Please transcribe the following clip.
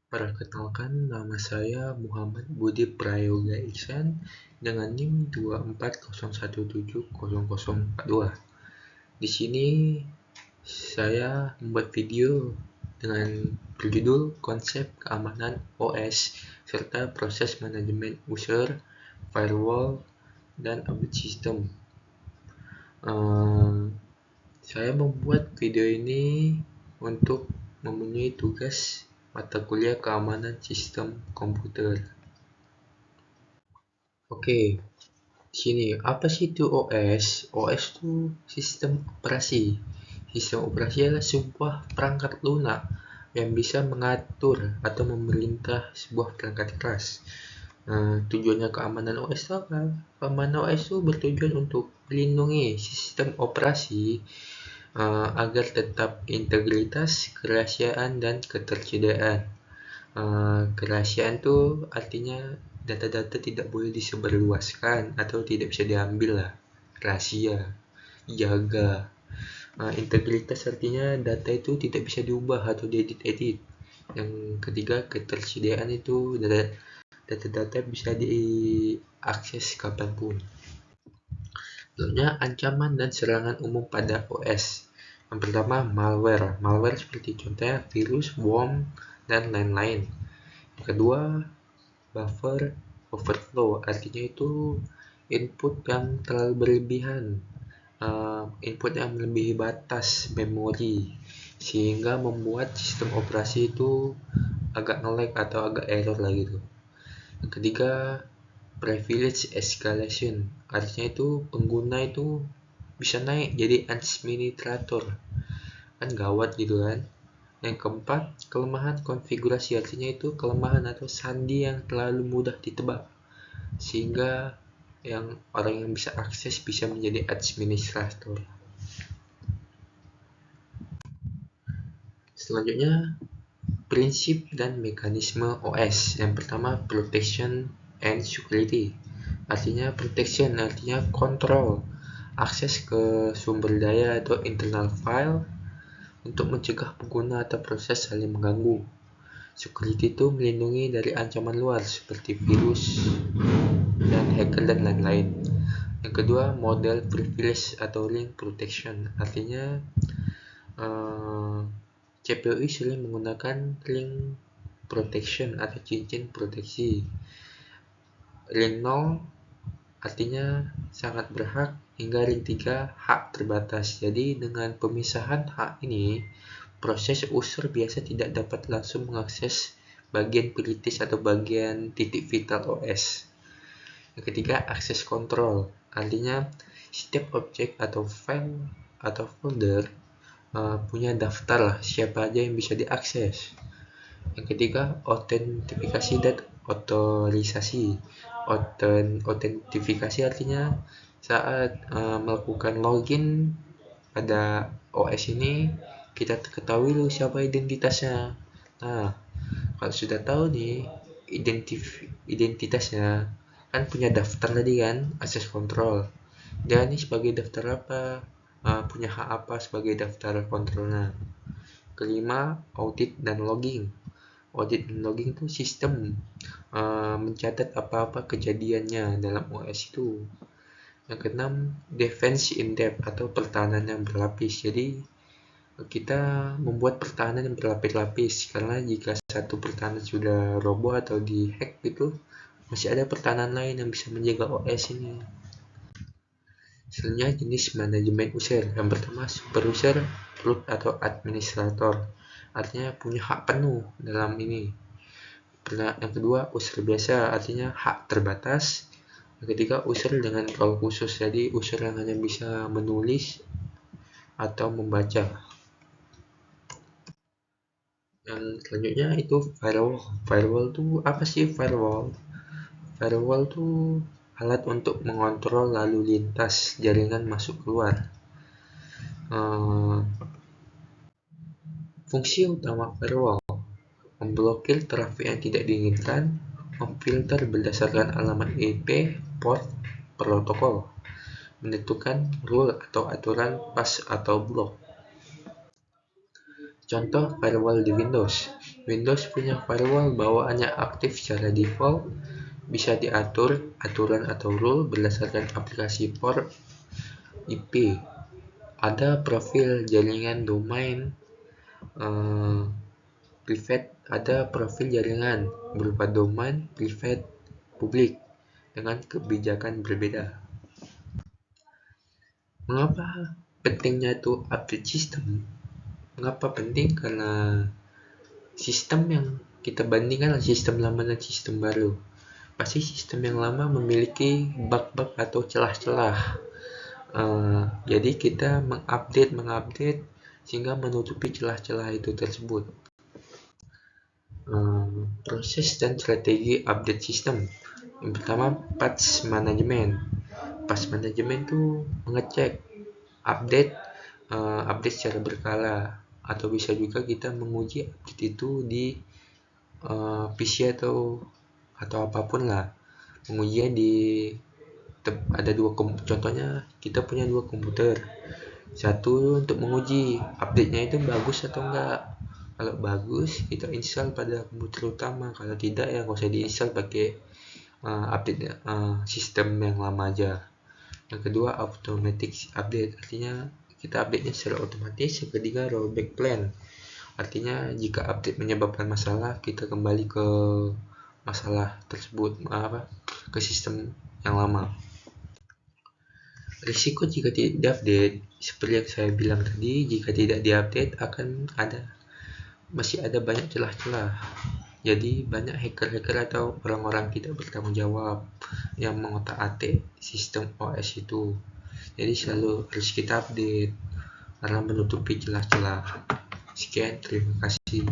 Perkenalkan, nama saya Muhammad Budi Prayoga Ihsan dengan NIM 240170042. Di sini saya membuat video dengan berjudul Konsep Keamanan OS serta Proses Manajemen User, Firewall, dan Update System. Saya membuat video ini untuk memenuhi tugas mata kuliah keamanan sistem komputer. Oke, sini apa sih itu OS? OS itu sistem operasi. Sistem operasi adalah sebuah perangkat lunak yang bisa mengatur atau memerintah sebuah perangkat keras. Tujuannya keamanan OS itu apa? Keamanan OS itu bertujuan untuk melindungi sistem operasi agar tetap integritas, kerahasiaan, dan ketersediaan. Kerahasiaan itu artinya data-data tidak boleh disebarluaskan atau tidak bisa diambil lah. Rahasia, jaga. Integritas artinya data itu tidak bisa diubah atau diedit-edit. Yang ketiga, ketersediaan itu data-data bisa diakses kapanpun. Selanjutnya, ancaman dan serangan umum pada OS. Yang pertama, malware. Malware seperti contohnya virus, worm, dan lain-lain. Yang kedua, buffer overflow. Artinya itu input yang terlalu berlebihan. Input yang melebihi batas memori sehingga membuat sistem operasi itu agak nge-lag atau agak error lah gitu. Yang ketiga, privilege escalation. Artinya itu pengguna itu bisa naik jadi administrator, kan gawat gitu kan. Yang keempat, kelemahan konfigurasi. Artinya itu kelemahan atau sandi yang terlalu mudah ditebak sehingga yang orang yang bisa akses bisa menjadi administrator. Selanjutnya, prinsip dan mekanisme OS. Yang pertama, protection and security. Artinya protection artinya kontrol akses ke sumber daya atau internal file untuk mencegah pengguna atau proses saling mengganggu. Security itu melindungi dari ancaman luar seperti virus dan hacker dan lain-lain. Yang kedua, model privilege atau link protection. Artinya CPU sering menggunakan link protection atau cincin proteksi. Link 0 artinya sangat berhak hingga ring 3 hak terbatas. Jadi dengan pemisahan hak ini, proses user biasa tidak dapat langsung mengakses bagian kritis atau bagian titik vital OS. Yang ketiga, akses control. Artinya setiap objek atau file atau folder punya daftar lah siapa aja yang bisa diakses. Yang ketiga, autentifikasi dan otorisasi. Autentifikasi artinya saat melakukan login pada OS ini kita ketahui dulu siapa identitasnya. Nah, kalau sudah tahu nih identitasnya, kan punya daftar tadi kan, akses kontrol. Dia ini sebagai daftar apa? Punya hak apa sebagai daftar kontrolnya? Kelima, audit dan logging. Audit dan logging itu sistem mencatat apa-apa kejadiannya dalam OS itu. Yang keenam, defense in depth atau pertahanan yang berlapis. Jadi kita membuat pertahanan yang berlapis-lapis karena jika satu pertahanan sudah roboh atau dihack gitu, masih ada pertahanan lain yang bisa menjaga OS ini. Selanjutnya, jenis manajemen user. Yang pertama, super user, root atau administrator. Artinya punya hak penuh dalam ini. Yang kedua, user biasa, artinya hak terbatas. Yang ketiga, user dengan role khusus. Jadi user yang hanya bisa menulis atau membaca. Yang selanjutnya itu firewall. Firewall itu apa sih firewall? Firewall itu alat untuk mengontrol lalu lintas jaringan masuk keluar. Fungsi utama firewall: memblokir trafik yang tidak diinginkan, memfilter berdasarkan alamat IP, port, protokol, menentukan rule atau aturan pass atau blok. Contoh firewall di Windows. Windows punya firewall bawaannya aktif secara default, bisa diatur aturan atau rule berdasarkan aplikasi port IP. Ada profil jaringan domain private, ada profil jaringan berupa domain private publik dengan kebijakan berbeda. Mengapa pentingnya itu update sistem? Mengapa penting? Karena sistem yang kita bandingkan sistem lama dan sistem baru. Pasti sistem yang lama memiliki bug-bug atau celah-celah. Jadi kita mengupdate sehingga menutupi celah-celah itu tersebut. Proses dan strategi update sistem. Yang pertama, patch management. Patch management itu mengecek update secara berkala, atau bisa juga kita menguji update itu di PC atau apapun lah. Pengujian ada contohnya kita punya 2 komputer. Satu untuk menguji update-nya itu bagus atau enggak. Kalau bagus kita install pada komputer utama, kalau tidak ya nggak usah diinstal, pakai update sistem yang lama aja. Yang kedua, automatic update, artinya kita update-nya secara otomatis. Yang ketiga, rollback plan, artinya jika update menyebabkan masalah, kita kembali ke masalah tersebut, ke sistem yang lama. Risiko jika tidak diupdate, seperti yang saya bilang tadi, jika tidak diupdate masih ada banyak celah-celah. Jadi banyak hacker-hacker atau orang-orang tidak bertanggung jawab yang mengotak-atik sistem OS itu. Jadi selalu harus kita update karena menutupi celah-celah. Sekian, terima kasih.